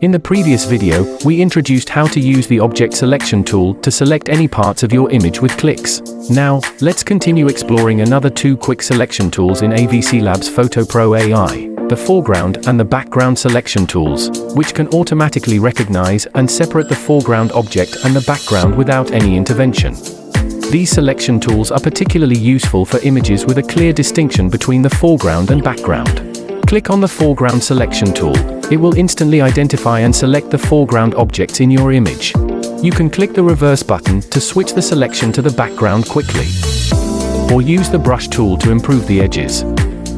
In the previous video, we introduced how to use the object selection tool to select any parts of your image with clicks. Now, let's continue exploring another two quick selection tools in avclabs PhotoPro AI, the foreground and the background selection tools, which can automatically recognize and separate the foreground object and the background without any intervention. These selection tools are particularly useful for images with a clear distinction between the foreground and background. Click on the foreground selection tool. It will instantly identify and select the foreground objects in your image. You can click the reverse button to switch the selection to the background quickly. Or use the brush tool to improve the edges.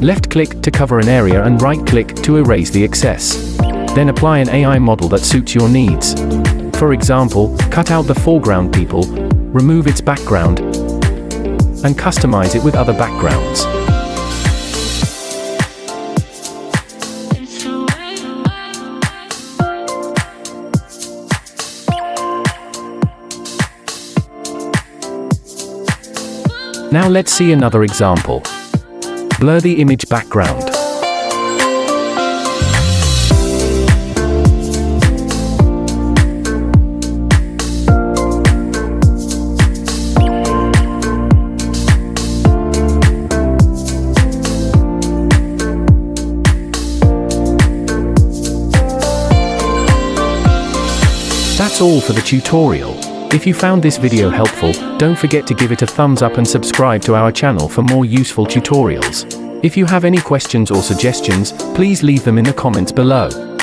Left-click to cover an area and right-click to erase the excess. Then apply an AI model that suits your needs. For example, cut out the foreground people, remove its background, and customize it with other backgrounds. Now let's see another example. Blur the image background. That's all for the tutorial. If you found this video helpful, don't forget to give it a thumbs up and subscribe to our channel for more useful tutorials. If you have any questions or suggestions, please leave them in the comments below.